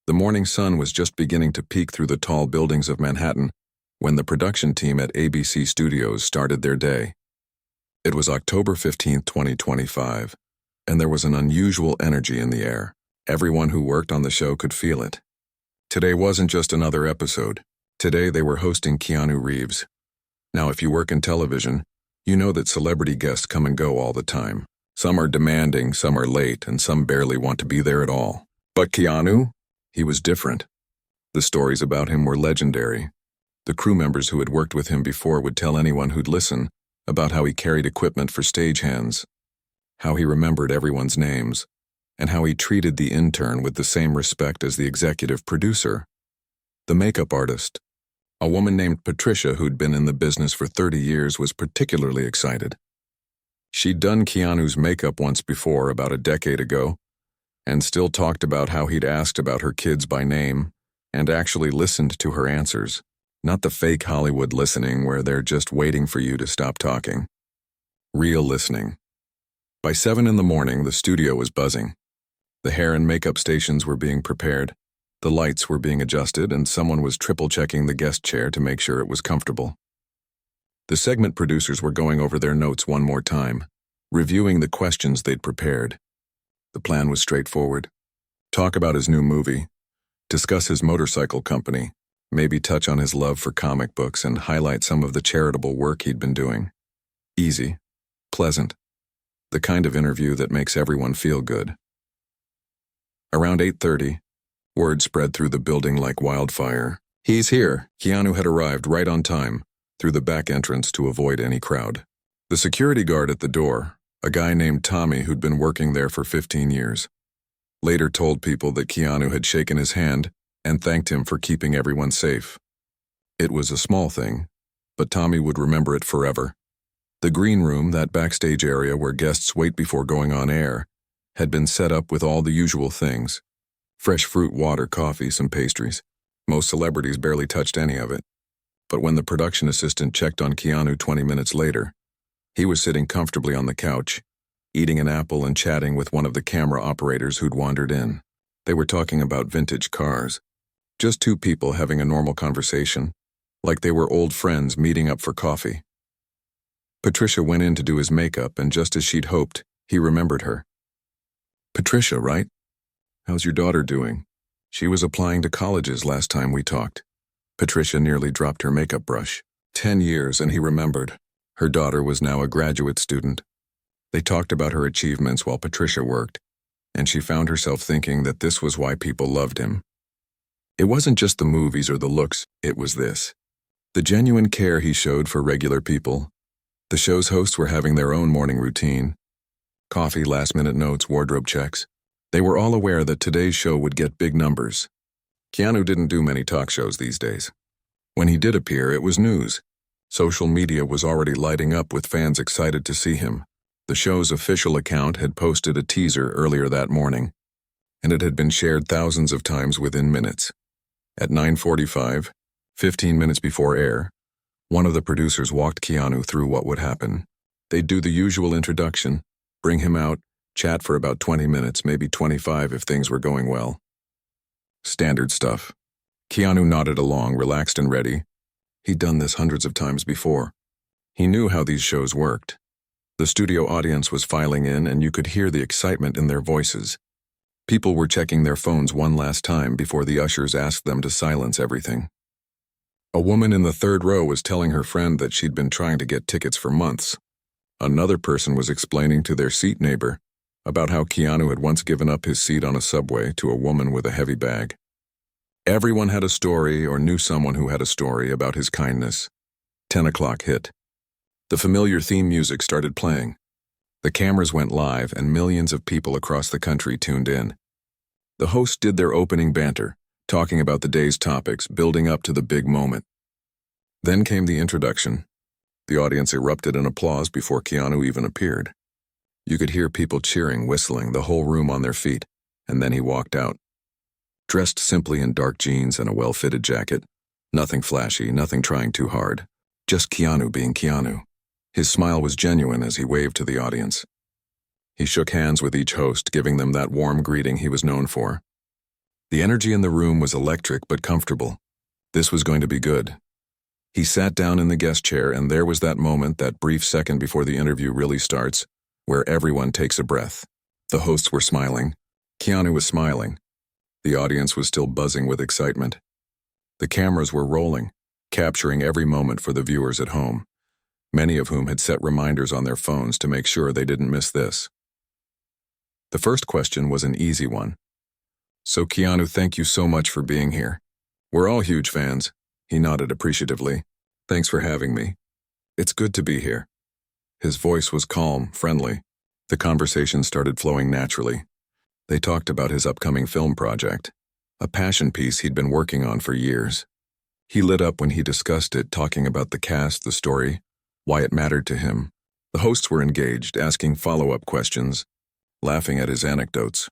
The morning sun was just beginning to peek through the tall buildings of Manhattan when the production team at ABC Studios started their day. It was October 15, 2025, and there was an unusual energy in the air. Everyone who worked on the show could feel it. Today wasn't just another episode. Today they were hosting Keanu Reeves. Now, if you work in television, you know that celebrity guests come and go all the time. Some are demanding, some are late, and some barely want to be there at all. But Keanu? He was different. The stories about him were legendary. The crew members who had worked with him before would tell anyone who'd listen about how he carried equipment for stagehands, how he remembered everyone's names, and how he treated the intern with the same respect as the executive producer. The makeup artist, a woman named Patricia who'd been in the business for 30 years, was particularly excited. She'd done Keanu's makeup once before, about a decade ago, and still talked about how he'd asked about her kids by name and actually listened to her answers, not the fake Hollywood listening where they're just waiting for you to stop talking. Real listening. By 7 in the morning, the studio was buzzing. The hair and makeup stations were being prepared, the lights were being adjusted, and someone was triple-checking the guest chair to make sure it was comfortable. The segment producers were going over their notes one more time, reviewing the questions they'd prepared. The plan was straightforward. Talk about his new movie, discuss his motorcycle company, maybe touch on his love for comic books and highlight some of the charitable work he'd been doing. Easy, pleasant, the kind of interview that makes everyone feel good. Around 8:30, word spread through the building like wildfire. He's here. Keanu had arrived right on time, through the back entrance to avoid any crowd. The security guard at the door, a guy named Tommy who'd been working there for 15 years, later told people that Keanu had shaken his hand and thanked him for keeping everyone safe. It was a small thing, but Tommy would remember it forever. The green room, that backstage area where guests wait before going on air, had been set up with all the usual things: fresh fruit, water, coffee, some pastries. Most celebrities barely touched any of it. But when the production assistant checked on Keanu 20 minutes later, he was sitting comfortably on the couch, eating an apple and chatting with one of the camera operators who'd wandered in. They were talking about vintage cars. Just two people having a normal conversation, like they were old friends meeting up for coffee. Patricia went in to do his makeup, and just as she'd hoped, he remembered her. "Patricia, right? How's your daughter doing? She was applying to colleges last time we talked." Patricia nearly dropped her makeup brush. 10 years, and he remembered. Her daughter was now a graduate student. They talked about her achievements while Patricia worked, and she found herself thinking that this was why people loved him. It wasn't just the movies or the looks, it was this: the genuine care he showed for regular people. The show's hosts were having their own morning routine. Coffee, last-minute notes, wardrobe checks. They were all aware that today's show would get big numbers. Keanu didn't do many talk shows these days. When he did appear, it was news. Social media was already lighting up with fans excited to see him. The show's official account had posted a teaser earlier that morning, and it had been shared thousands of times within minutes. At 9:45, 15 minutes before air, one of the producers walked Keanu through what would happen. They'd do the usual introduction, bring him out, chat for about 20 minutes, maybe 25 if things were going well. Standard stuff. Keanu nodded along, relaxed and ready. He'd done this hundreds of times before. He knew how these shows worked. The studio audience was filing in, and you could hear the excitement in their voices. People were checking their phones one last time before the ushers asked them to silence everything. A woman in the third row was telling her friend that she'd been trying to get tickets for months. Another person was explaining to their seat neighbor about how Keanu had once given up his seat on a subway to a woman with a heavy bag. Everyone had a story or knew someone who had a story about his kindness. 10 o'clock hit. The familiar theme music started playing. The cameras went live, and millions of people across the country tuned in. The hosts did their opening banter, talking about the day's topics, building up to the big moment. Then came the introduction. The audience erupted in applause before Keanu even appeared. You could hear people cheering, whistling, the whole room on their feet, and then he walked out. Dressed simply in dark jeans and a well-fitted jacket. Nothing flashy, nothing trying too hard. Just Keanu being Keanu. His smile was genuine as he waved to the audience. He shook hands with each host, giving them that warm greeting he was known for. The energy in the room was electric but comfortable. This was going to be good. He sat down in the guest chair, and there was that moment, that brief second before the interview really starts, where everyone takes a breath. The hosts were smiling. Keanu was smiling. The audience was still buzzing with excitement. The cameras were rolling, capturing every moment for the viewers at home, many of whom had set reminders on their phones to make sure they didn't miss this. The first question was an easy one. "So Keanu, thank you so much for being here. We're all huge fans." He nodded appreciatively. "Thanks for having me. It's good to be here." His voice was calm, friendly. The conversation started flowing naturally. They talked about his upcoming film project, a passion piece he'd been working on for years. He lit up when he discussed it, talking about the cast, the story, why it mattered to him. The hosts were engaged, asking follow-up questions, laughing at his anecdotes.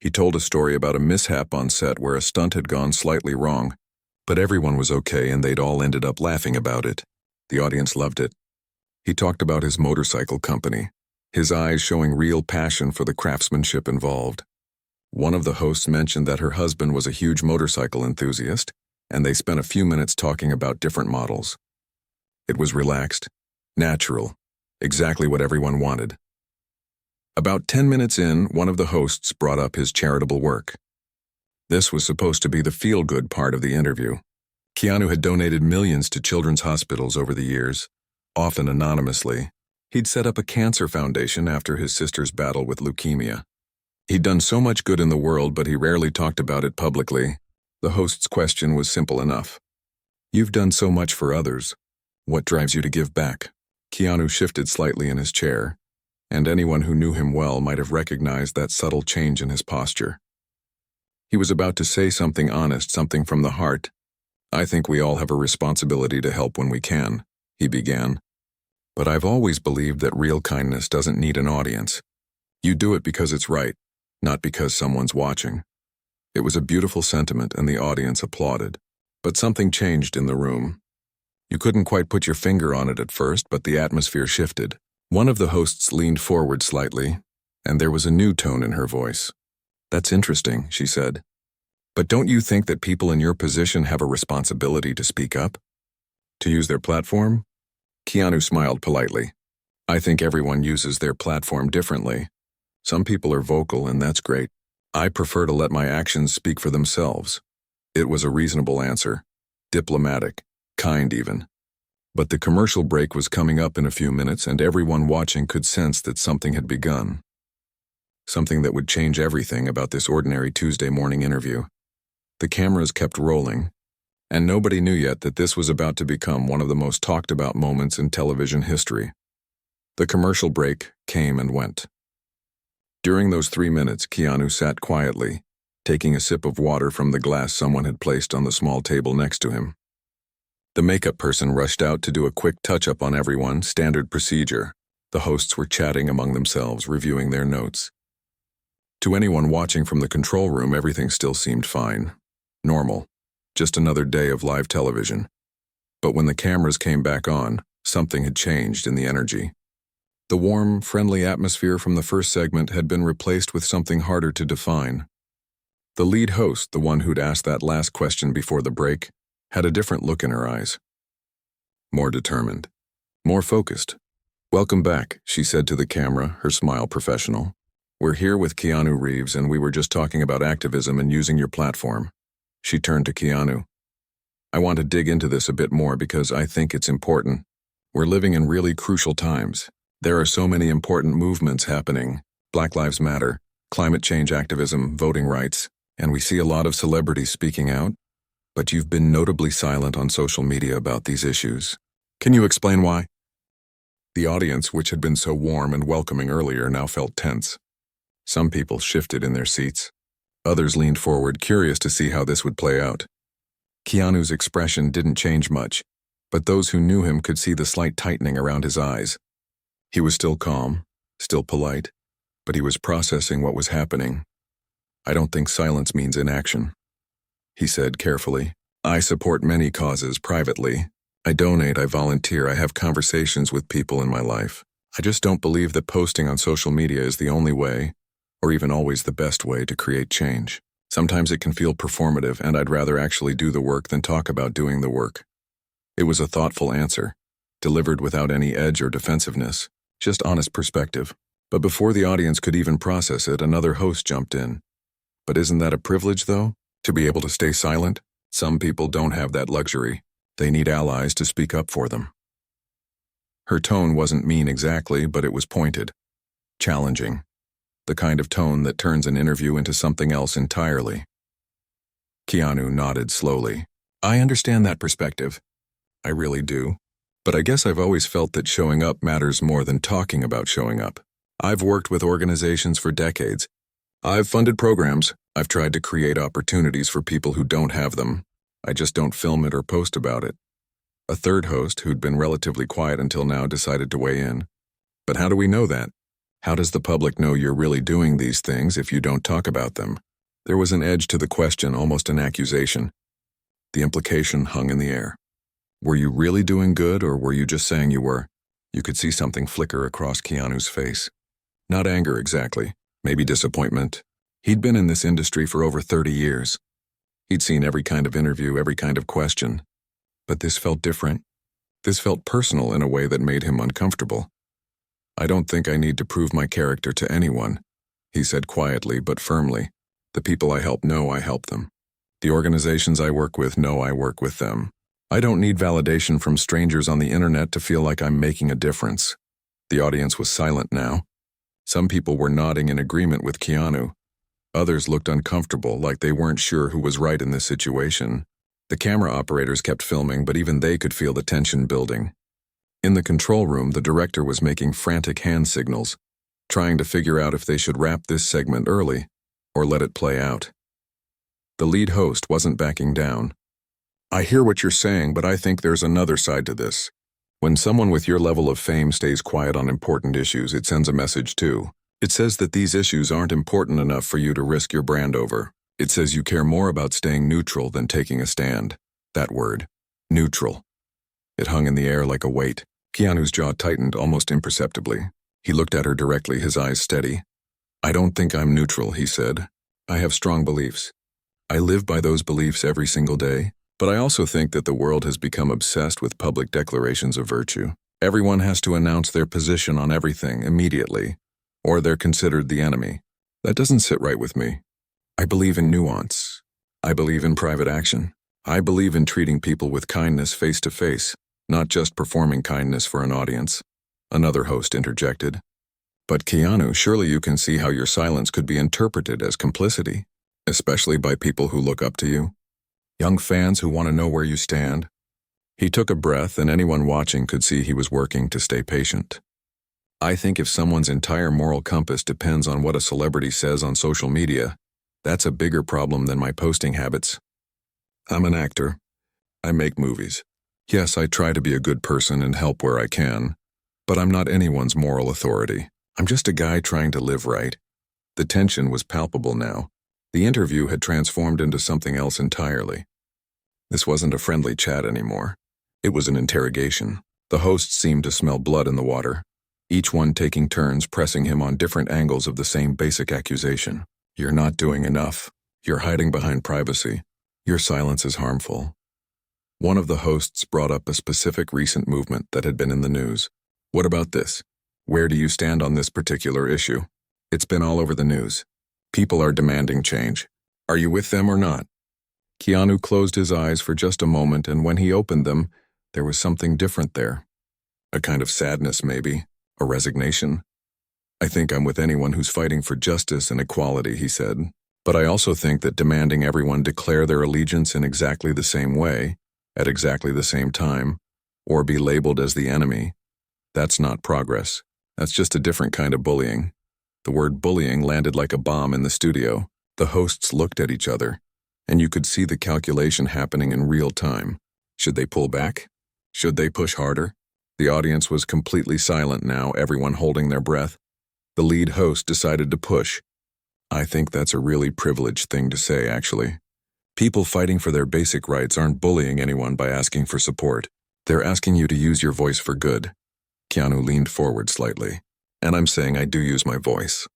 He told a story about a mishap on set where a stunt had gone slightly wrong, but everyone was okay and they'd all ended up laughing about it. The audience loved it. He talked about his motorcycle company, his eyes showing real passion for the craftsmanship involved. One of the hosts mentioned that her husband was a huge motorcycle enthusiast, and they spent a few minutes talking about different models. It was relaxed, natural, exactly what everyone wanted. About 10 minutes in, one of the hosts brought up his charitable work. This was supposed to be the feel-good part of the interview. Keanu had donated millions to children's hospitals over the years, often anonymously. He'd set up a cancer foundation after his sister's battle with leukemia. He'd done so much good in the world, but he rarely talked about it publicly. The host's question was simple enough. "You've done so much for others. What drives you to give back?" Keanu shifted slightly in his chair, and anyone who knew him well might have recognized that subtle change in his posture. He was about to say something honest, something from the heart. "I think we all have a responsibility to help when we can," he began. "But I've always believed that real kindness doesn't need an audience. You do it because it's right, not because someone's watching." It was a beautiful sentiment, and the audience applauded. But something changed in the room. You couldn't quite put your finger on it at first, but the atmosphere shifted. One of the hosts leaned forward slightly, and there was a new tone in her voice. "That's interesting," she said. "But don't you think that people in your position have a responsibility to speak up? To use their platform?" Keanu smiled politely. "I think everyone uses their platform differently. Some people are vocal, and that's great. I prefer to let my actions speak for themselves." It was a reasonable answer, diplomatic, kind even. But the commercial break was coming up in a few minutes, and everyone watching could sense that something had begun. Something that would change everything about this ordinary Tuesday morning interview. The cameras kept rolling, and nobody knew yet that this was about to become one of the most talked about moments in television history. The commercial break came and went. During those 3 minutes, Keanu sat quietly, taking a sip of water from the glass someone had placed on the small table next to him. The makeup person rushed out to do a quick touch-up on everyone, standard procedure. The hosts were chatting among themselves, reviewing their notes. To anyone watching from the control room, everything still seemed fine. Normal. Just another day of live television. But when the cameras came back on, something had changed in the energy. The warm, friendly atmosphere from the first segment had been replaced with something harder to define. The lead host, the one who'd asked that last question before the break, had a different look in her eyes. More determined. More focused. "Welcome back," she said to the camera, her smile professional. "We're here with Keanu Reeves, and we were just talking about activism and using your platform." She turned to Keanu. "I want to dig into this a bit more because I think it's important. We're living in really crucial times. There are so many important movements happening. Black Lives Matter, climate change activism, voting rights, and we see a lot of celebrities speaking out. But you've been notably silent on social media about these issues. Can you explain why?" The audience, which had been so warm and welcoming earlier, now felt tense. Some people shifted in their seats. Others leaned forward, curious to see how this would play out. Keanu's expression didn't change much, but those who knew him could see the slight tightening around his eyes. He was still calm, still polite, but he was processing what was happening. "I don't think silence means inaction," he said carefully. "I support many causes privately. I donate, I volunteer, I have conversations with people in my life. I just don't believe that posting on social media is the only way, or even always the best way, to create change." Sometimes it can feel performative, and I'd rather actually do the work than talk about doing the work. It was a thoughtful answer, delivered without any edge or defensiveness, just honest perspective. But before the audience could even process it, another host jumped in. But isn't that a privilege, though? To be able to stay silent? Some people don't have that luxury. They need allies to speak up for them. Her tone wasn't mean exactly, but it was pointed, challenging. The kind of tone that turns an interview into something else entirely. Keanu nodded slowly. I understand that perspective. I really do. But I guess I've always felt that showing up matters more than talking about showing up. I've worked with organizations for decades. I've funded programs. I've tried to create opportunities for people who don't have them. I just don't film it or post about it. A third host, who'd been relatively quiet until now, decided to weigh in. But how do we know that? How does the public know you're really doing these things if you don't talk about them? There was an edge to the question, almost an accusation. The implication hung in the air. Were you really doing good, or were you just saying you were? You could see something flicker across Keanu's face. Not anger exactly, maybe disappointment. He'd been in this industry for over 30 years. He'd seen every kind of interview, every kind of question. But this felt different. This felt personal in a way that made him uncomfortable. I don't think I need to prove my character to anyone, he said quietly but firmly. The people I help know I help them. The organizations I work with know I work with them. I don't need validation from strangers on the internet to feel like I'm making a difference. The audience was silent now. Some people were nodding in agreement with Keanu. Others looked uncomfortable, like they weren't sure who was right in this situation. The camera operators kept filming, but even they could feel the tension building. In the control room, the director was making frantic hand signals, trying to figure out if they should wrap this segment early or let it play out. The lead host wasn't backing down. I hear what you're saying, but I think there's another side to this. When someone with your level of fame stays quiet on important issues, it sends a message too. It says that these issues aren't important enough for you to risk your brand over. It says you care more about staying neutral than taking a stand. That word, neutral. It hung in the air like a weight. Keanu's jaw tightened almost imperceptibly. He looked at her directly, his eyes steady. I don't think I'm neutral, he said. I have strong beliefs. I live by those beliefs every single day. But I also think that the world has become obsessed with public declarations of virtue. Everyone has to announce their position on everything immediately, or they're considered the enemy. That doesn't sit right with me. I believe in nuance. I believe in private action. I believe in treating people with kindness face to face, not just performing kindness for an audience. Another host interjected. But Keanu, surely you can see how your silence could be interpreted as complicity, especially by people who look up to you. Young fans who want to know where you stand. He took a breath, and anyone watching could see he was working to stay patient. I think if someone's entire moral compass depends on what a celebrity says on social media, that's a bigger problem than my posting habits. I'm an actor. I make movies. Yes, I try to be a good person and help where I can, but I'm not anyone's moral authority. I'm just a guy trying to live right. The tension was palpable now. The interview had transformed into something else entirely. This wasn't a friendly chat anymore. It was an interrogation. The hosts seemed to smell blood in the water, each one taking turns pressing him on different angles of the same basic accusation. You're not doing enough. You're hiding behind privacy. Your silence is harmful. One of the hosts brought up a specific recent movement that had been in the news. What about this? Where do you stand on this particular issue? It's been all over the news. People are demanding change. Are you with them or not? Keanu closed his eyes for just a moment, and when he opened them, there was something different there. A kind of sadness, maybe. A resignation. I think I'm with anyone who's fighting for justice and equality, he said. But I also think that demanding everyone declare their allegiance in exactly the same way, at exactly the same time, or be labeled as the enemy, that's not progress. That's just a different kind of bullying. The word bullying landed like a bomb in the studio. The hosts looked at each other, and you could see the calculation happening in real time. Should they pull back? Should they push harder? The audience was completely silent now, everyone holding their breath. The lead host decided to push. I think that's a really privileged thing to say, actually. People fighting for their basic rights aren't bullying anyone by asking for support. They're asking you to use your voice for good. Keanu leaned forward slightly. And I'm saying I do use my voice.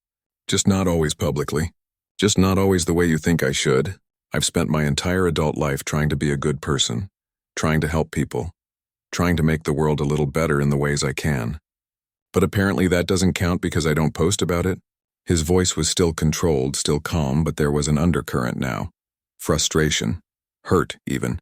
Just not always publicly. Just not always the way you think I should. I've spent my entire adult life trying to be a good person, trying to help people, trying to make the world a little better in the ways I can. But apparently that doesn't count because I don't post about it. His voice was still controlled, still calm, but there was an undercurrent now. Frustration. Hurt, even.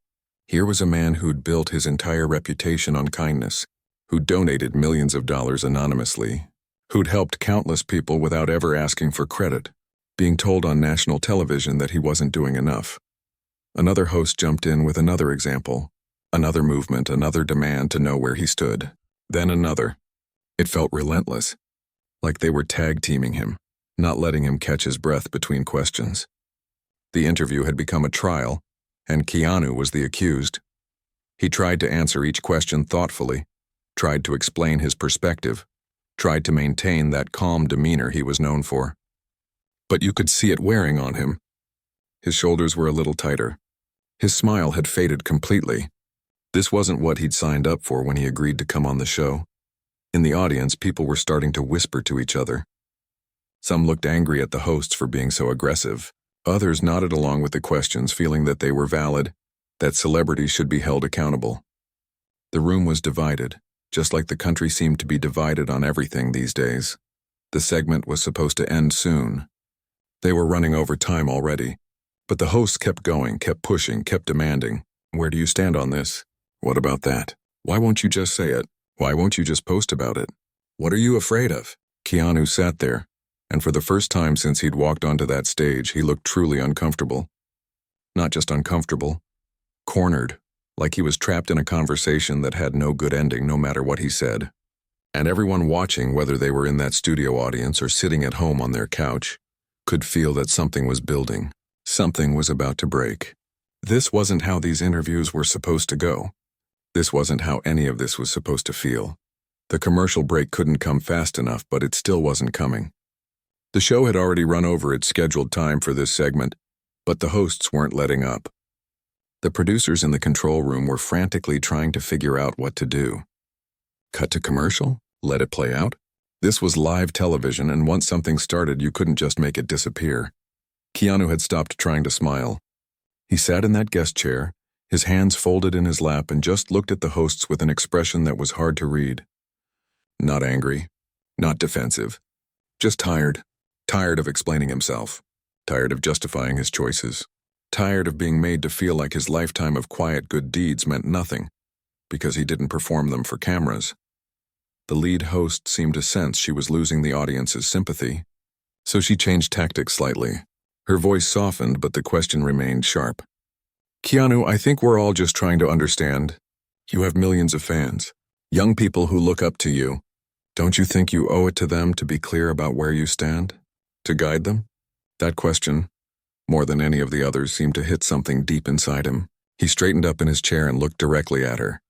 Here was a man who'd built his entire reputation on kindness, who'd donated millions of dollars anonymously, who'd helped countless people without ever asking for credit, being told on national television that he wasn't doing enough. Another host jumped in with another example, another movement, another demand to know where he stood. Then another. It felt relentless, like they were tag-teaming him, not letting him catch his breath between questions. The interview had become a trial, and Keanu was the accused. He tried to answer each question thoughtfully, tried to explain his perspective, tried to maintain that calm demeanor he was known for. But you could see it wearing on him. His shoulders were a little tighter. His smile had faded completely. This wasn't what he'd signed up for when he agreed to come on the show. In the audience, people were starting to whisper to each other. Some looked angry at the hosts for being so aggressive. Others nodded along with the questions, feeling that they were valid, that celebrities should be held accountable. The room was divided, just like the country seemed to be divided on everything these days. The segment was supposed to end soon. They were running over time already, but the hosts kept going, kept pushing, kept demanding. Where do you stand on this? What about that? Why won't you just say it? Why won't you just post about it? What are you afraid of? Keanu sat there, and for the first time since he'd walked onto that stage, he looked truly uncomfortable. Not just uncomfortable, cornered, like he was trapped in a conversation that had no good ending no matter what he said. And everyone watching, whether they were in that studio audience or sitting at home on their couch, could feel that something was building. Something was about to break. This wasn't how these interviews were supposed to go. This wasn't how any of this was supposed to feel. The commercial break couldn't come fast enough, but it still wasn't coming. The show had already run over its scheduled time for this segment, but the hosts weren't letting up. The producers in the control room were frantically trying to figure out what to do. Cut to commercial? Let it play out? This was live television, and once something started, you couldn't just make it disappear. Keanu had stopped trying to smile. He sat in that guest chair, his hands folded in his lap, and just looked at the hosts with an expression that was hard to read. Not angry, not defensive, just tired. Tired of explaining himself, tired of justifying his choices, tired of being made to feel like his lifetime of quiet good deeds meant nothing because he didn't perform them for cameras. The lead host seemed to sense she was losing the audience's sympathy, so she changed tactics slightly. Her voice softened, but the question remained sharp. Keanu, I think we're all just trying to understand. You have millions of fans, young people who look up to you. Don't you think you owe it to them to be clear about where you stand? To guide them? That question, more than any of the others, seemed to hit something deep inside him. He straightened up in his chair and looked directly at her.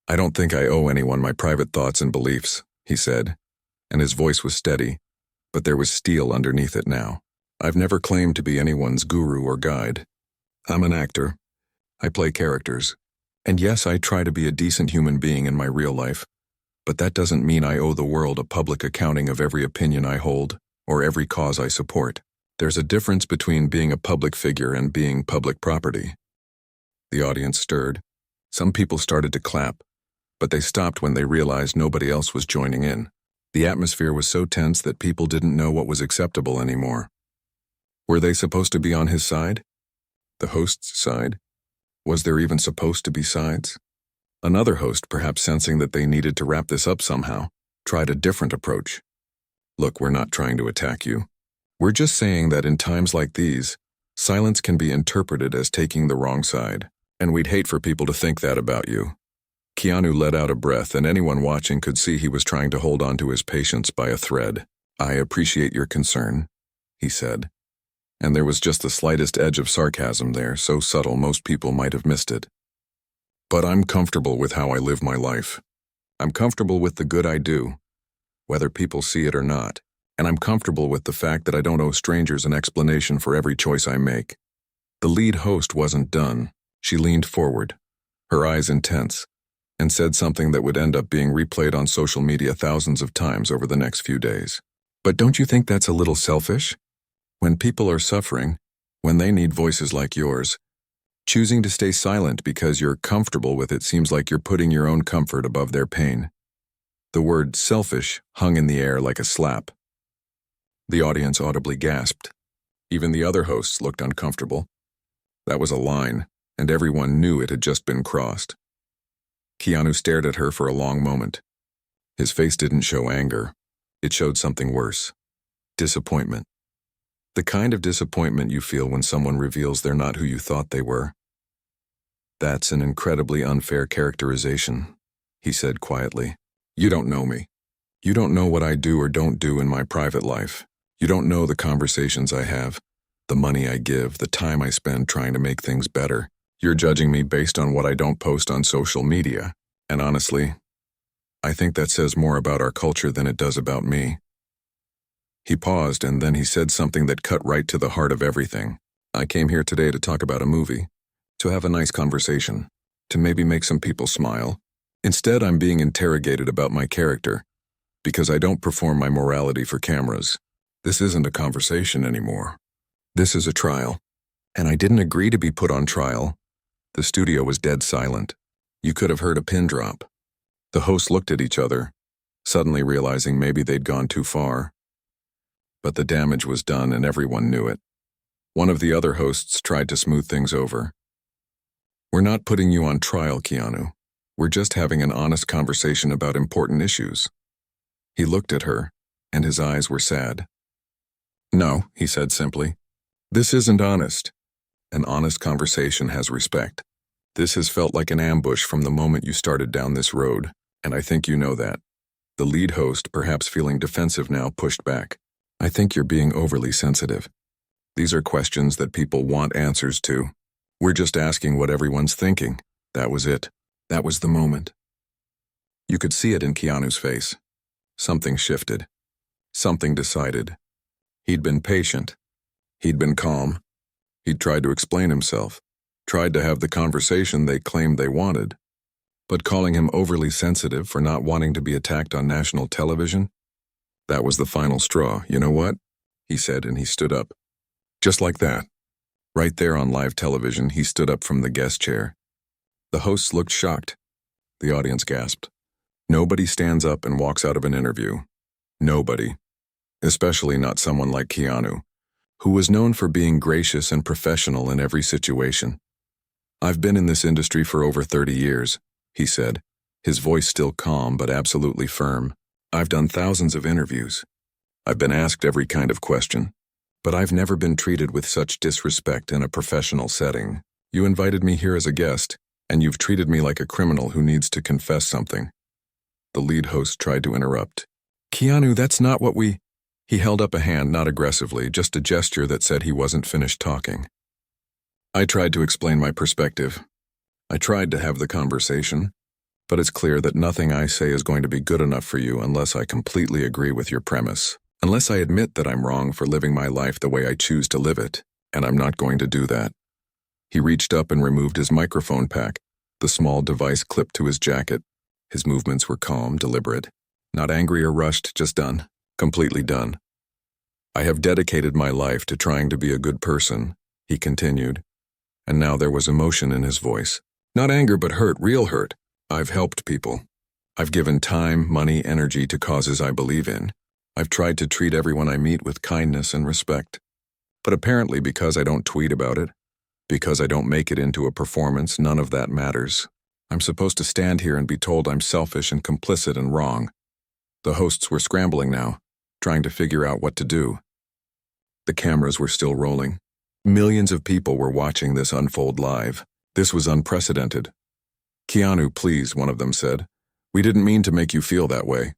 I don't think I owe anyone my private thoughts and beliefs, he said, and his voice was steady, but there was steel underneath it now. I've never claimed to be anyone's guru or guide. I'm an actor. I play characters. And yes, I try to be a decent human being in my real life, but that doesn't mean I owe the world a public accounting of every opinion I hold or every cause I support. There's a difference between being a public figure and being public property. The audience stirred. Some people started to clap, but they stopped when they realized nobody else was joining in. The atmosphere was so tense that people didn't know what was acceptable anymore. Were they supposed to be on his side? The host's side? Was there even supposed to be sides? Another host, perhaps sensing that they needed to wrap this up somehow, tried a different approach. Look, we're not trying to attack you. We're just saying that in times like these, silence can be interpreted as taking the wrong side, and we'd hate for people to think that about you. Keanu let out a breath, and anyone watching could see he was trying to hold on to his patience by a thread. I appreciate your concern, he said. And there was just the slightest edge of sarcasm there, so subtle most people might have missed it. But I'm comfortable with how I live my life. I'm comfortable with the good I do, whether people see it or not, and I'm comfortable with the fact that I don't owe strangers an explanation for every choice I make. The lead host wasn't done. She leaned forward, her eyes intense, and said something that would end up being replayed on social media thousands of times over the next few days. But don't you think that's a little selfish? When people are suffering, when they need voices like yours, choosing to stay silent because you're comfortable with it seems like you're putting your own comfort above their pain. The word selfish hung in the air like a slap. The audience audibly gasped. Even the other hosts looked uncomfortable. That was a line, and everyone knew it had just been crossed. Keanu stared at her for a long moment. His face didn't show anger. It showed something worse. Disappointment. The kind of disappointment you feel when someone reveals they're not who you thought they were. That's an incredibly unfair characterization, he said quietly. You don't know me. You don't know what I do or don't do in my private life. You don't know the conversations I have, the money I give, the time I spend trying to make things better. You're judging me based on what I don't post on social media. And honestly, I think that says more about our culture than it does about me. He paused and then he said something that cut right to the heart of everything. I came here today to talk about a movie, to have a nice conversation, to maybe make some people smile. Instead, I'm being interrogated about my character, because I don't perform my morality for cameras. This isn't a conversation anymore. This is a trial. And I didn't agree to be put on trial. The studio was dead silent. You could have heard a pin drop. The hosts looked at each other, suddenly realizing maybe they'd gone too far. But the damage was done and everyone knew it. One of the other hosts tried to smooth things over. We're not putting you on trial, Keanu. We're just having an honest conversation about important issues. He looked at her, and his eyes were sad. No, he said simply. This isn't honest. An honest conversation has respect. This has felt like an ambush from the moment you started down this road, and I think you know that. The lead host, perhaps feeling defensive now, pushed back. I think you're being overly sensitive. These are questions that people want answers to. We're just asking what everyone's thinking. That was it. That was the moment. You could see it in Keanu's face. Something shifted. Something decided. He'd been patient. He'd been calm. He'd tried to explain himself, tried to have the conversation they claimed they wanted. But calling him overly sensitive for not wanting to be attacked on national television? That was the final straw. You know what? He said, and he stood up. Just like that. Right there on live television, he stood up from the guest chair. The hosts looked shocked. The audience gasped. Nobody stands up and walks out of an interview. Nobody. Especially not someone like Keanu, who was known for being gracious and professional in every situation. I've been in this industry for over 30 years, he said, his voice still calm but absolutely firm. I've done thousands of interviews. I've been asked every kind of question, but I've never been treated with such disrespect in a professional setting. You invited me here as a guest, and you've treated me like a criminal who needs to confess something. The lead host tried to interrupt. Keanu, that's not what we... He held up a hand, not aggressively, just a gesture that said he wasn't finished talking. I tried to explain my perspective. I tried to have the conversation, but it's clear that nothing I say is going to be good enough for you unless I completely agree with your premise. Unless I admit that I'm wrong for living my life the way I choose to live it, and I'm not going to do that. He reached up and removed his microphone pack, the small device clipped to his jacket. His movements were calm, deliberate. Not angry or rushed, just done. Completely done. I have dedicated my life to trying to be a good person, he continued. And now there was emotion in his voice. Not anger, but hurt, real hurt. I've helped people. I've given time, money, energy to causes I believe in. I've tried to treat everyone I meet with kindness and respect. But apparently because I don't tweet about it, because I don't make it into a performance, none of that matters. I'm supposed to stand here and be told I'm selfish and complicit and wrong. The hosts were scrambling now, trying to figure out what to do. The cameras were still rolling. Millions of people were watching this unfold live. This was unprecedented. Keanu, please, one of them said. We didn't mean to make you feel that way.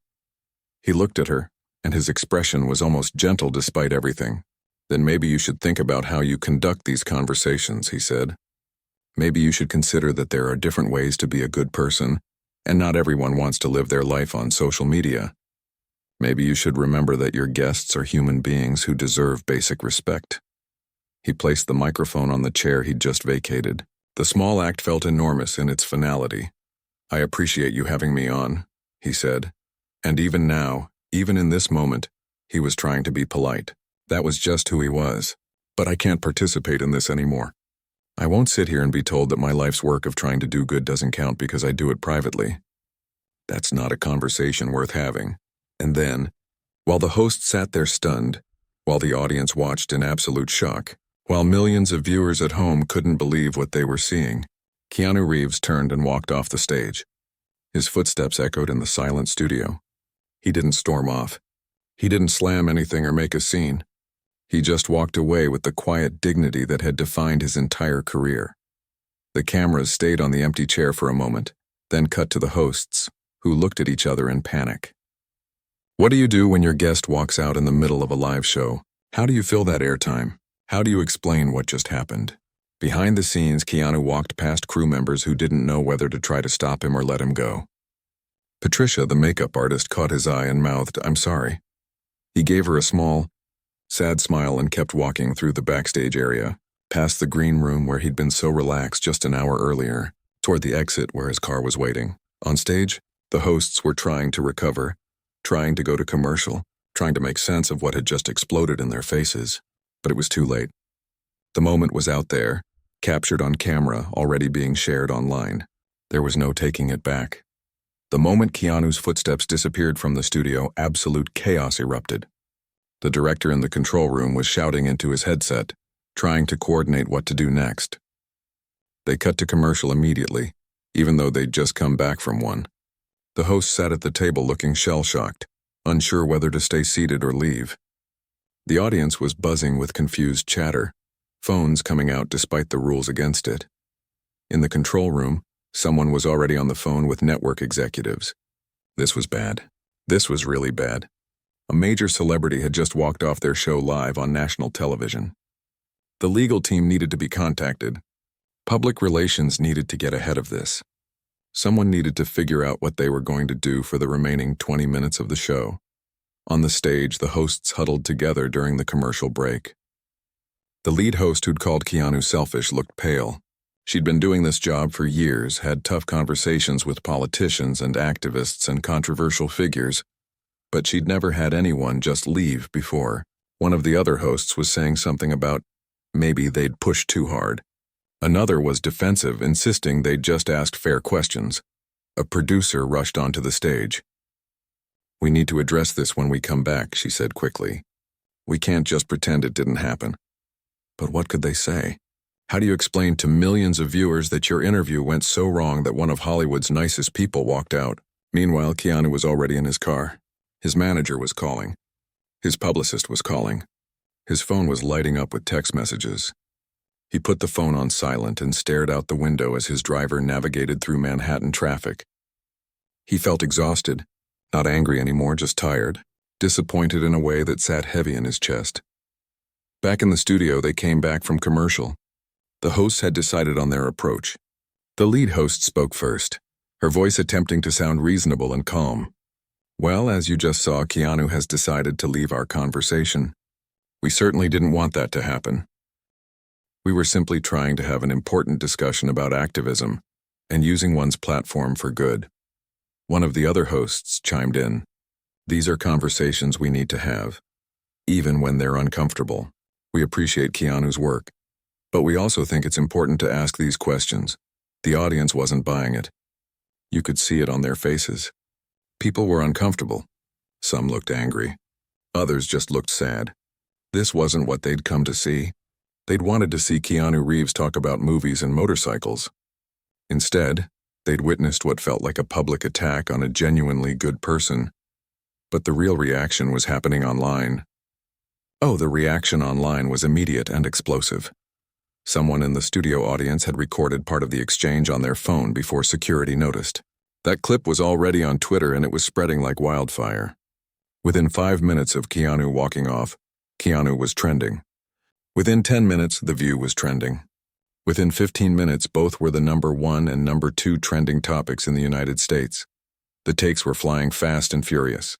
He looked at her, and his expression was almost gentle despite everything. Then maybe you should think about how you conduct these conversations, he said. Maybe you should consider that there are different ways to be a good person, and not everyone wants to live their life on social media. Maybe you should remember that your guests are human beings who deserve basic respect. He placed the microphone on the chair he'd just vacated. The small act felt enormous in its finality. I appreciate you having me on, he said. And even now, even in this moment, he was trying to be polite. That was just who he was. But I can't participate in this anymore. I won't sit here and be told that my life's work of trying to do good doesn't count because I do it privately. That's not a conversation worth having. And then, while the host sat there stunned, while the audience watched in absolute shock, while millions of viewers at home couldn't believe what they were seeing, Keanu Reeves turned and walked off the stage. His footsteps echoed in the silent studio. He didn't storm off. He didn't slam anything or make a scene. He just walked away with the quiet dignity that had defined his entire career. The cameras stayed on the empty chair for a moment, then cut to the hosts, who looked at each other in panic. What do you do when your guest walks out in the middle of a live show? How do you fill that airtime? How do you explain what just happened? Behind the scenes, Keanu walked past crew members who didn't know whether to try to stop him or let him go. Patricia, the makeup artist, caught his eye and mouthed, "I'm sorry." He gave her a small, sad smile and kept walking through the backstage area, past the green room where he'd been so relaxed just an hour earlier, toward the exit where his car was waiting. On stage, the hosts were trying to recover, trying to go to commercial, trying to make sense of what had just exploded in their faces. But it was too late. The moment was out there, captured on camera, already being shared online. There was no taking it back. The moment Keanu's footsteps disappeared from the studio, absolute chaos erupted. The director in the control room was shouting into his headset, trying to coordinate what to do next. They cut to commercial immediately, even though they'd just come back from one. The host sat at the table looking shell-shocked, unsure whether to stay seated or leave. The audience was buzzing with confused chatter, phones coming out despite the rules against it. In the control room, someone was already on the phone with network executives. This was bad. This was really bad. A major celebrity had just walked off their show live on national television. The legal team needed to be contacted. Public relations needed to get ahead of this. Someone needed to figure out what they were going to do for the remaining 20 minutes of the show. On the stage, the hosts huddled together during the commercial break. The lead host, who'd called Keanu selfish, looked pale. She'd been doing this job for years, had tough conversations with politicians and activists and controversial figures, but she'd never had anyone just leave before. One of the other hosts was saying something about maybe they'd pushed too hard. Another was defensive, insisting they'd just asked fair questions. A producer rushed onto the stage. "We need to address this when we come back," she said quickly. "We can't just pretend it didn't happen." But what could they say? How do you explain to millions of viewers that your interview went so wrong that one of Hollywood's nicest people walked out? Meanwhile, Keanu was already in his car. His manager was calling. His publicist was calling. His phone was lighting up with text messages. He put the phone on silent and stared out the window as his driver navigated through Manhattan traffic. He felt exhausted, not angry anymore, just tired, disappointed in a way that sat heavy in his chest. Back in the studio, they came back from commercial. The hosts had decided on their approach. The lead host spoke first, her voice attempting to sound reasonable and calm. "Well, as you just saw, Keanu has decided to leave our conversation. We certainly didn't want that to happen. We were simply trying to have an important discussion about activism and using one's platform for good." One of the other hosts chimed in. "These are conversations we need to have, even when they're uncomfortable. We appreciate Keanu's work, but we also think it's important to ask these questions." The audience wasn't buying it. You could see it on their faces. People were uncomfortable. Some looked angry. Others just looked sad. This wasn't what they'd come to see. They'd wanted to see Keanu Reeves talk about movies and motorcycles. Instead, they'd witnessed what felt like a public attack on a genuinely good person. But the real reaction was happening online. Oh, the reaction online was immediate and explosive. Someone in the studio audience had recorded part of the exchange on their phone before security noticed. That clip was already on Twitter and it was spreading like wildfire. Within 5 minutes of Keanu walking off, Keanu was trending. Within 10 minutes, The View was trending. Within 15 minutes, both were the #1 and #2 trending topics in the United States. The takes were flying fast and furious.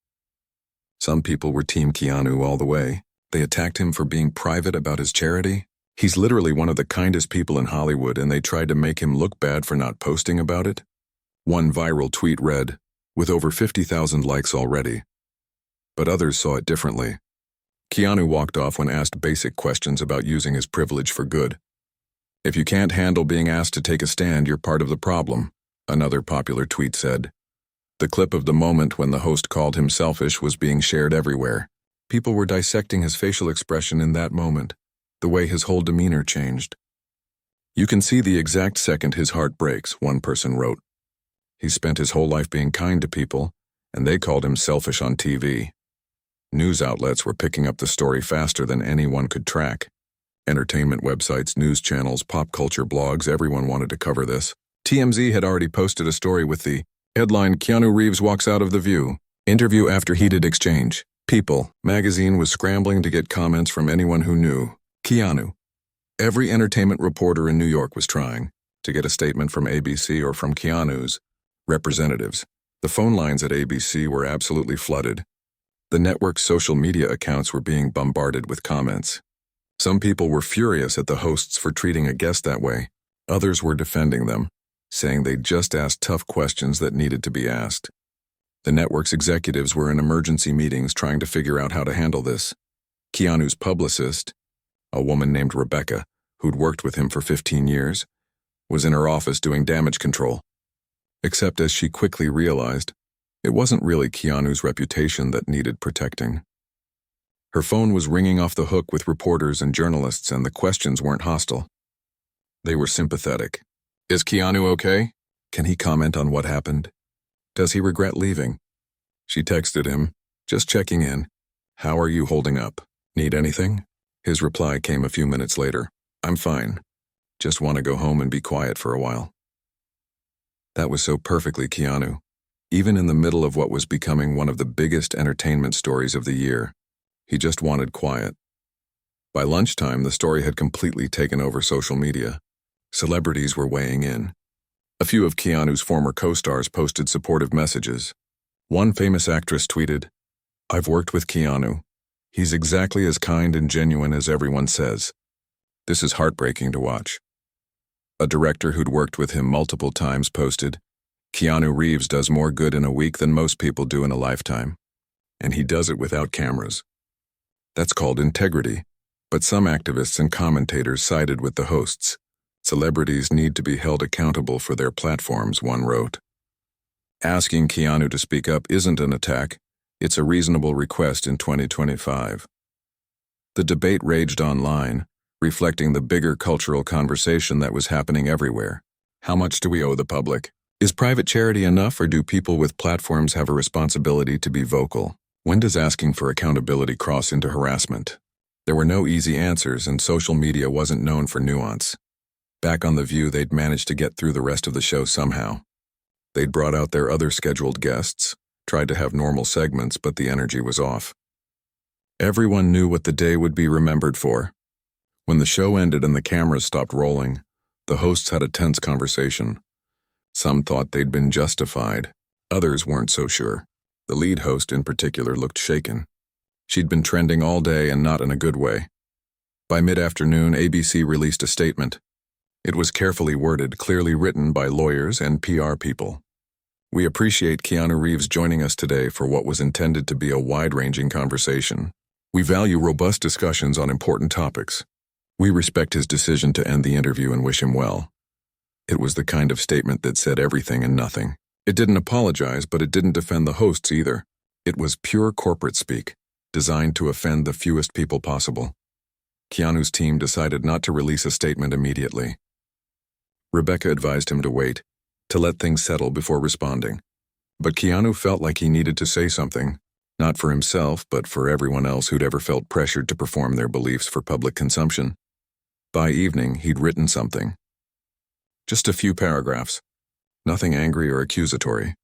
Some people were Team Keanu all the way. They attacked him for being private about his charity. He's literally one of the kindest people in Hollywood, and they tried to make him look bad for not posting about it. One viral tweet read, with over 50,000 likes already. But others saw it differently. Keanu walked off when asked basic questions about using his privilege for good. "If you can't handle being asked to take a stand, you're part of the problem," another popular tweet said. The clip of the moment when the host called him selfish was being shared everywhere. People were dissecting his facial expression in that moment, the way his whole demeanor changed. "You can see the exact second his heart breaks," one person wrote. "He spent his whole life being kind to people, and they called him selfish on TV." News outlets were picking up the story faster than anyone could track. Entertainment websites, news channels, pop culture blogs, everyone wanted to cover this. TMZ had already posted a story with the headline, "Keanu Reeves walks out of The View. Interview after heated exchange." People magazine was scrambling to get comments from anyone who knew Keanu. Every entertainment reporter in New York was trying to get a statement from ABC or from Keanu's representatives. The phone lines at ABC were absolutely flooded. The network's social media accounts were being bombarded with comments. Some people were furious at the hosts for treating a guest that way. Others were defending them, saying they'd just asked tough questions that needed to be asked. The network's executives were in emergency meetings trying to figure out how to handle this. Keanu's publicist, a woman named Rebecca, who'd worked with him for 15 years, was in her office doing damage control. Except as she quickly realized, it wasn't really Keanu's reputation that needed protecting. Her phone was ringing off the hook with reporters and journalists, and the questions weren't hostile. They were sympathetic. "Is Keanu okay? Can he comment on what happened? Does he regret leaving?" She texted him, "Just checking in. How are you holding up? Need anything?" His reply came a few minutes later. "I'm fine. Just want to go home and be quiet for a while." That was so perfectly Keanu. Even in the middle of what was becoming one of the biggest entertainment stories of the year, he just wanted quiet. By lunchtime, the story had completely taken over social media. Celebrities were weighing in. A few of Keanu's former co-stars posted supportive messages. One famous actress tweeted, "I've worked with Keanu. He's exactly as kind and genuine as everyone says. This is heartbreaking to watch." A director who'd worked with him multiple times posted, "Keanu Reeves does more good in a week than most people do in a lifetime. And he does it without cameras." That's called integrity. But some activists and commentators sided with the hosts. "Celebrities need to be held accountable for their platforms," one wrote. Asking Keanu to speak up isn't an attack, it's a reasonable request in 2025. The debate raged online, reflecting the bigger cultural conversation that was happening everywhere. How much do we owe the public? Is private charity enough, or do people with platforms have a responsibility to be vocal? When does asking for accountability cross into harassment? There were no easy answers, and social media wasn't known for nuance. Back on The View, they'd managed to get through the rest of the show somehow. They'd brought out their other scheduled guests, tried to have normal segments, but the energy was off. Everyone knew what the day would be remembered for. When the show ended and the cameras stopped rolling, the hosts had a tense conversation. Some thought they'd been justified. Others weren't so sure. The lead host in particular looked shaken. She'd been trending all day, and not in a good way. By mid-afternoon, ABC released a statement. It was carefully worded, clearly written by lawyers and PR people. "We appreciate Keanu Reeves joining us today for what was intended to be a wide-ranging conversation. We value robust discussions on important topics. We respect his decision to end the interview and wish him well." It was the kind of statement that said everything and nothing. It didn't apologize, but it didn't defend the hosts either. It was pure corporate speak, designed to offend the fewest people possible. Keanu's team decided not to release a statement immediately. Rebecca advised him to wait, to let things settle before responding. But Keanu felt like he needed to say something, not for himself, but for everyone else who'd ever felt pressured to perform their beliefs for public consumption. By evening, he'd written something. Just a few paragraphs. Nothing angry or accusatory.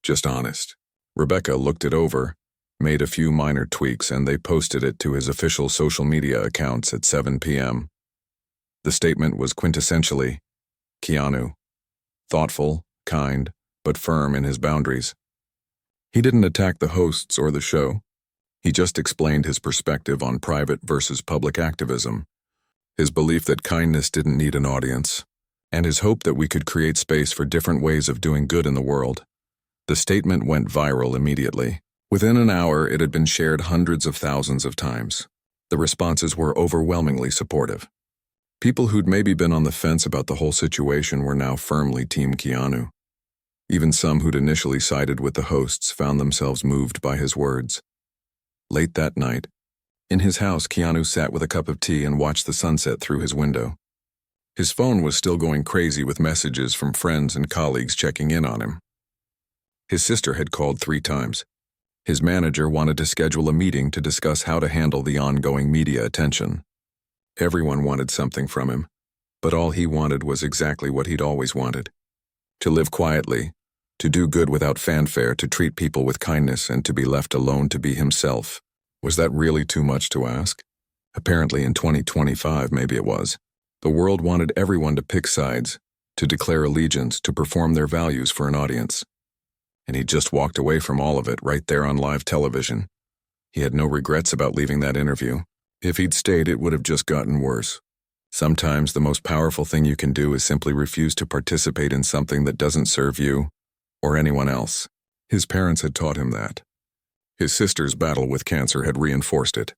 Just honest. Rebecca looked it over, made a few minor tweaks, and they posted it to his official social media accounts at 7 p.m. The statement was quintessentially Keanu. Thoughtful, kind, but firm in his boundaries. He didn't attack the hosts or the show. He just explained his perspective on private versus public activism, his belief that kindness didn't need an audience, and his hope that we could create space for different ways of doing good in the world. The statement went viral immediately. Within an hour, it had been shared hundreds of thousands of times. The responses were overwhelmingly supportive. People who'd maybe been on the fence about the whole situation were now firmly Team Keanu. Even some who'd initially sided with the hosts found themselves moved by his words. Late that night, in his house, Keanu sat with a cup of tea and watched the sunset through his window. His phone was still going crazy with messages from friends and colleagues checking in on him. His sister had called 3 times. His manager wanted to schedule a meeting to discuss how to handle the ongoing media attention. Everyone wanted something from him, but all he wanted was exactly what he'd always wanted. To live quietly, to do good without fanfare, to treat people with kindness, and to be left alone to be himself. Was that really too much to ask? Apparently in 2025, maybe it was. The world wanted everyone to pick sides, to declare allegiance, to perform their values for an audience. And he just walked away from all of it right there on live television. He had no regrets about leaving that interview. If he'd stayed, it would have just gotten worse. Sometimes the most powerful thing you can do is simply refuse to participate in something that doesn't serve you or anyone else. His parents had taught him that. His sister's battle with cancer had reinforced it.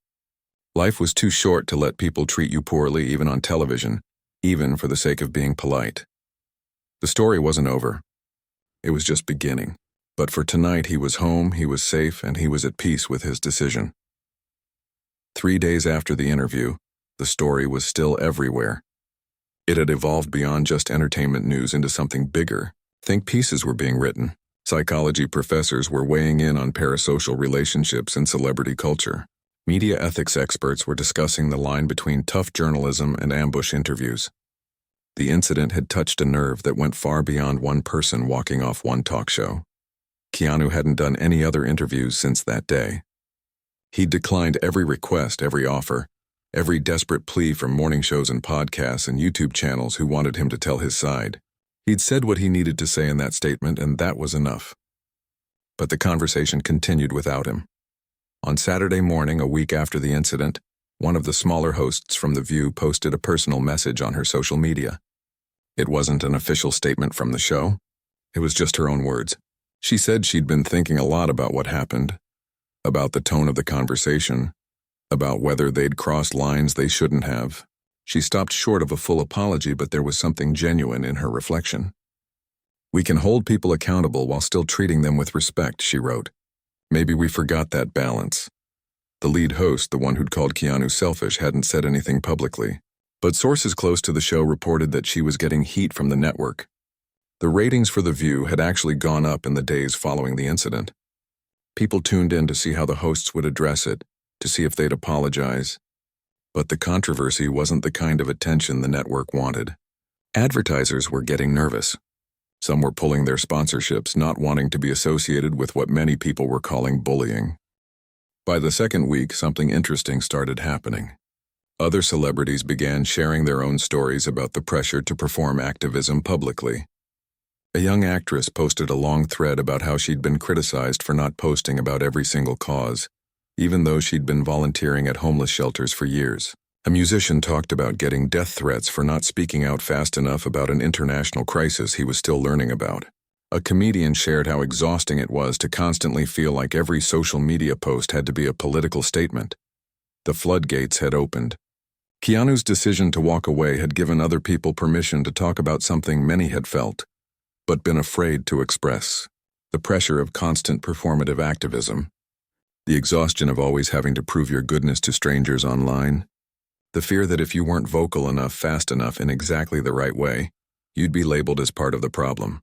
Life was too short to let people treat you poorly, even on television, even for the sake of being polite. The story wasn't over. It was just beginning. But for tonight, he was home, he was safe, and he was at peace with his decision. 3 days after the interview, the story was still everywhere. It had evolved beyond just entertainment news into something bigger. Think pieces were being written. Psychology professors were weighing in on parasocial relationships and celebrity culture. Media ethics experts were discussing the line between tough journalism and ambush interviews. The incident had touched a nerve that went far beyond one person walking off one talk show. Keanu hadn't done any other interviews since that day. He'd declined every request, every offer, every desperate plea from morning shows and podcasts and YouTube channels who wanted him to tell his side. He'd said what he needed to say in that statement, and that was enough. But the conversation continued without him. On Saturday morning, a week after the incident, one of the smaller hosts from The View posted a personal message on her social media. It wasn't an official statement from the show. It was just her own words. She said she'd been thinking a lot about what happened, about the tone of the conversation, about whether they'd crossed lines they shouldn't have. She stopped short of a full apology, but there was something genuine in her reflection. "We can hold people accountable while still treating them with respect," she wrote. "Maybe we forgot that balance." The lead host, the one who'd called Keanu selfish, hadn't said anything publicly, but sources close to the show reported that she was getting heat from the network. The ratings for The View had actually gone up in the days following the incident. People tuned in to see how the hosts would address it, to see if they'd apologize. But the controversy wasn't the kind of attention the network wanted. Advertisers were getting nervous. Some were pulling their sponsorships, not wanting to be associated with what many people were calling bullying. By the second week, something interesting started happening. Other celebrities began sharing their own stories about the pressure to perform activism publicly. A young actress posted a long thread about how she'd been criticized for not posting about every single cause, even though she'd been volunteering at homeless shelters for years. A musician talked about getting death threats for not speaking out fast enough about an international crisis he was still learning about. A comedian shared how exhausting it was to constantly feel like every social media post had to be a political statement. The floodgates had opened. Keanu's decision to walk away had given other people permission to talk about something many had felt, but been afraid to express: the pressure of constant performative activism, the exhaustion of always having to prove your goodness to strangers online, the fear that if you weren't vocal enough, fast enough, in exactly the right way, you'd be labeled as part of the problem.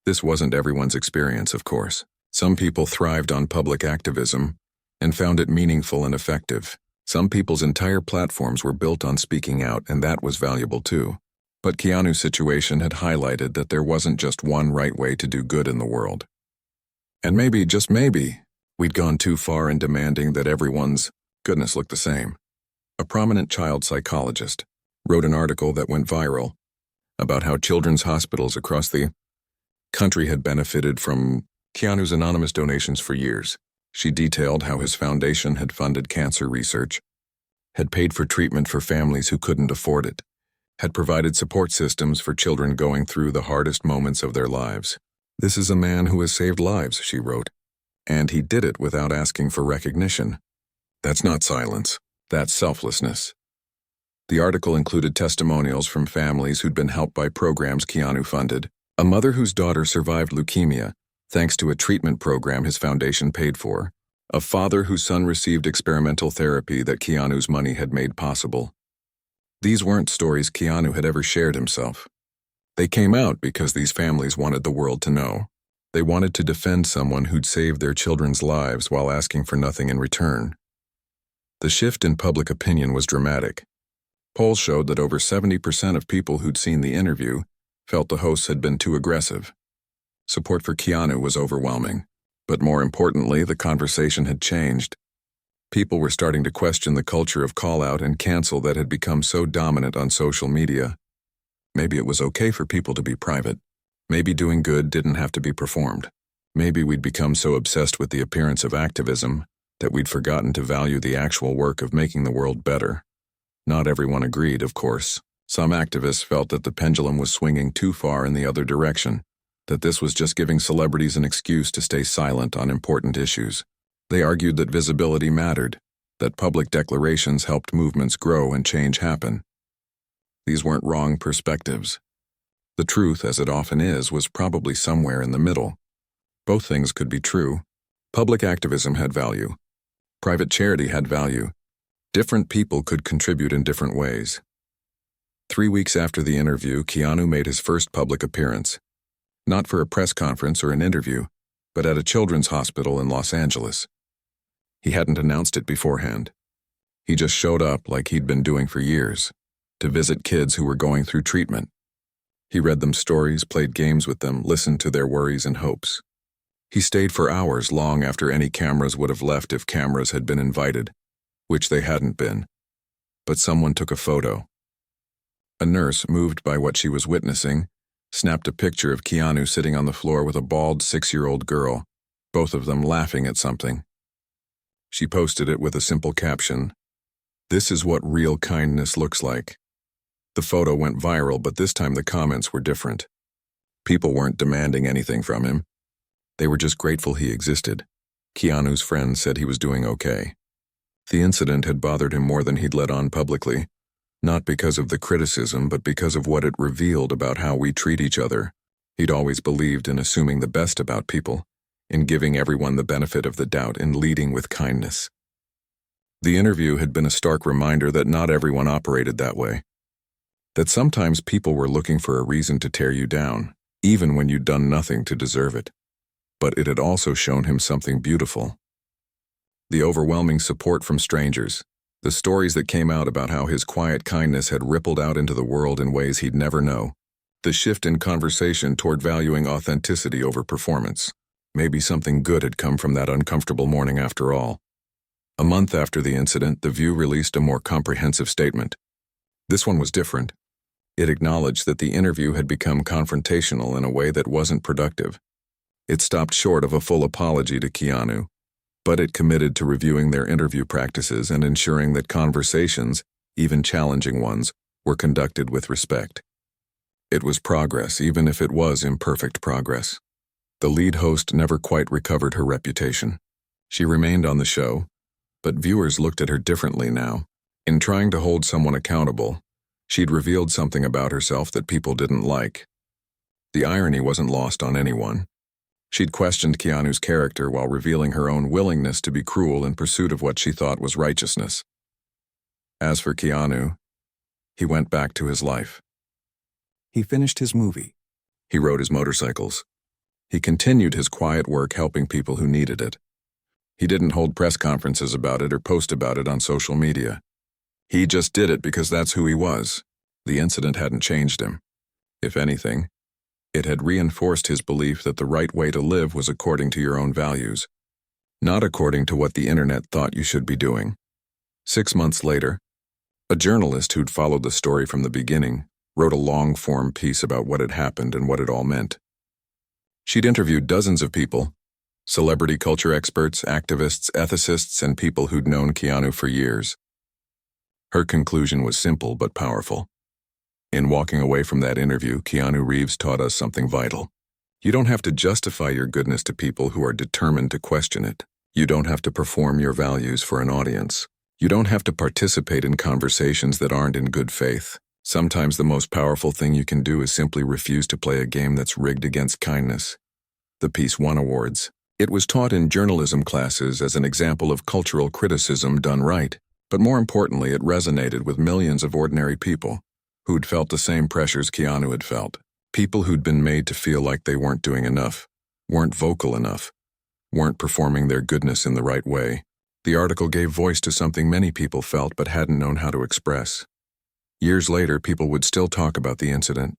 This wasn't everyone's experience, of course. Some people thrived on public activism and found it meaningful and effective. Some people's entire platforms were built on speaking out, and that was valuable too. But Keanu's situation had highlighted that there wasn't just one right way to do good in the world. And maybe, just maybe, we'd gone too far in demanding that everyone's goodness look the same. A prominent child psychologist wrote an article that went viral about how children's hospitals across the country had benefited from Keanu's anonymous donations for years. She detailed how his foundation had funded cancer research, had paid for treatment for families who couldn't afford it, had provided support systems for children going through the hardest moments of their lives. "This is a man who has saved lives," she wrote. And he did it without asking for recognition. That's not silence. That's selflessness. The article included testimonials from families who'd been helped by programs Keanu funded. A mother whose daughter survived leukemia, thanks to a treatment program his foundation paid for. A father whose son received experimental therapy that Keanu's money had made possible. These weren't stories Keanu had ever shared himself. They came out because these families wanted the world to know. They wanted to defend someone who'd saved their children's lives while asking for nothing in return. The shift in public opinion was dramatic. Polls showed that over 70% of people who'd seen the interview felt the hosts had been too aggressive. Support for Keanu was overwhelming, but more importantly, the conversation had changed. People were starting to question the culture of call-out and cancel that had become so dominant on social media. Maybe it was okay for people to be private. Maybe doing good didn't have to be performed. Maybe we'd become so obsessed with the appearance of activism that we'd forgotten to value the actual work of making the world better. Not everyone agreed, of course. Some activists felt that the pendulum was swinging too far in the other direction, that this was just giving celebrities an excuse to stay silent on important issues. They argued that visibility mattered, that public declarations helped movements grow and change happen. These weren't wrong perspectives. The truth, as it often is, was probably somewhere in the middle. Both things could be true. Public activism had value. Private charity had value. Different people could contribute in different ways. 3 weeks after the interview, Keanu made his first public appearance. Not for a press conference or an interview, but at a children's hospital in Los Angeles. He hadn't announced it beforehand. He just showed up like he'd been doing for years, to visit kids who were going through treatment. He read them stories, played games with them, listened to their worries and hopes. He stayed for hours long after any cameras would have left if cameras had been invited, which they hadn't been. But someone took a photo. A nurse, moved by what she was witnessing, snapped a picture of Keanu sitting on the floor with a bald 6-year-old girl, both of them laughing at something. She posted it with a simple caption, "This is what real kindness looks like." The photo went viral, but this time the comments were different. People weren't demanding anything from him. They were just grateful he existed. Keanu's friends said he was doing okay. The incident had bothered him more than he'd let on publicly, not because of the criticism, but because of what it revealed about how we treat each other. He'd always believed in assuming the best about people, in giving everyone the benefit of the doubt, in leading with kindness. The interview had been a stark reminder that not everyone operated that way. That sometimes people were looking for a reason to tear you down, even when you'd done nothing to deserve it. But it had also shown him something beautiful. The overwhelming support from strangers, the stories that came out about how his quiet kindness had rippled out into the world in ways he'd never know. The shift in conversation toward valuing authenticity over performance. Maybe something good had come from that uncomfortable morning after all. A month after the incident, The View released a more comprehensive statement. This one was different. It acknowledged that the interview had become confrontational in a way that wasn't productive. It stopped short of a full apology to Keanu, but it committed to reviewing their interview practices and ensuring that conversations, even challenging ones, were conducted with respect. It was progress, even if it was imperfect progress. The lead host never quite recovered her reputation. She remained on the show, but viewers looked at her differently now. In trying to hold someone accountable, she'd revealed something about herself that people didn't like. The irony wasn't lost on anyone. She'd questioned Keanu's character while revealing her own willingness to be cruel in pursuit of what she thought was righteousness. As for Keanu, he went back to his life. He finished his movie. He rode his motorcycles. He continued his quiet work helping people who needed it. He didn't hold press conferences about it or post about it on social media. He just did it because that's who he was. The incident hadn't changed him. If anything, it had reinforced his belief that the right way to live was according to your own values, not according to what the internet thought you should be doing. 6 months later, a journalist who'd followed the story from the beginning wrote a long-form piece about what had happened and what it all meant. She'd interviewed dozens of people, celebrity culture experts, activists, ethicists, and people who'd known Keanu for years. Her conclusion was simple but powerful. In walking away from that interview, Keanu Reeves taught us something vital. You don't have to justify your goodness to people who are determined to question it. You don't have to perform your values for an audience. You don't have to participate in conversations that aren't in good faith. Sometimes the most powerful thing you can do is simply refuse to play a game that's rigged against kindness. The piece won awards. It was taught in journalism classes as an example of cultural criticism done right, but more importantly, it resonated with millions of ordinary people who'd felt the same pressures Keanu had felt. People who'd been made to feel like they weren't doing enough, weren't vocal enough, weren't performing their goodness in the right way. The article gave voice to something many people felt but hadn't known how to express. Years later, people would still talk about the incident.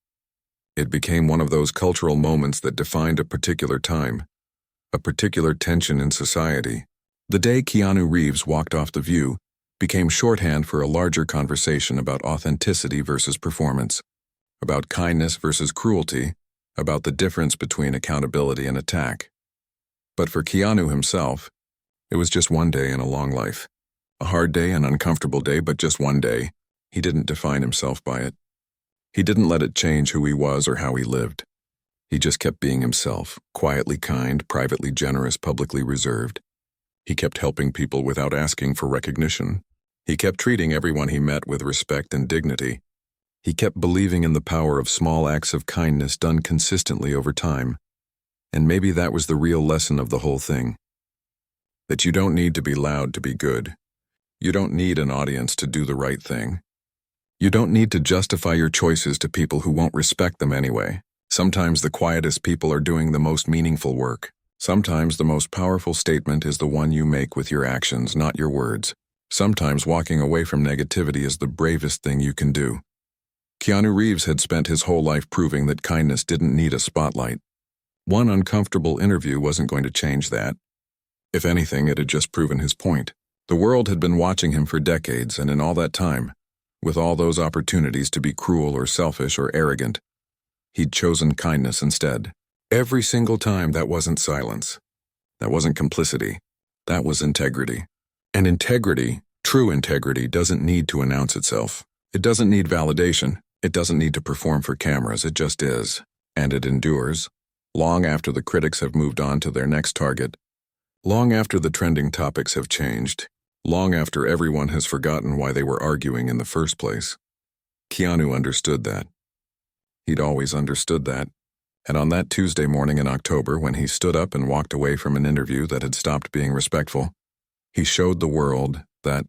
It became one of those cultural moments that defined a particular time, a particular tension in society. The day Keanu Reeves walked off The View became shorthand for a larger conversation about authenticity versus performance, about kindness versus cruelty, about the difference between accountability and attack. But for Keanu himself, it was just one day in a long life. A hard day, an uncomfortable day, but just one day. He didn't define himself by it. He didn't let it change who he was or how he lived. He just kept being himself, quietly kind, privately generous, publicly reserved. He kept helping people without asking for recognition. He kept treating everyone he met with respect and dignity. He kept believing in the power of small acts of kindness done consistently over time. And maybe that was the real lesson of the whole thing. That you don't need to be loud to be good. You don't need an audience to do the right thing. You don't need to justify your choices to people who won't respect them anyway. Sometimes the quietest people are doing the most meaningful work. Sometimes the most powerful statement is the one you make with your actions, not your words. Sometimes walking away from negativity is the bravest thing you can do. Keanu Reeves had spent his whole life proving that kindness didn't need a spotlight. One uncomfortable interview wasn't going to change that. If anything, it had just proven his point. The world had been watching him for decades, and in all that time, with all those opportunities to be cruel or selfish or arrogant, he'd chosen kindness instead. Every single time, that wasn't silence. That wasn't complicity. That was integrity. And integrity, true integrity, doesn't need to announce itself. It doesn't need validation. It doesn't need to perform for cameras. It just is. And it endures, long after the critics have moved on to their next target, long after the trending topics have changed, long after everyone has forgotten why they were arguing in the first place. Keanu understood that. He'd always understood that. And on that Tuesday morning in October, when he stood up and walked away from an interview that had stopped being respectful, he showed the world that,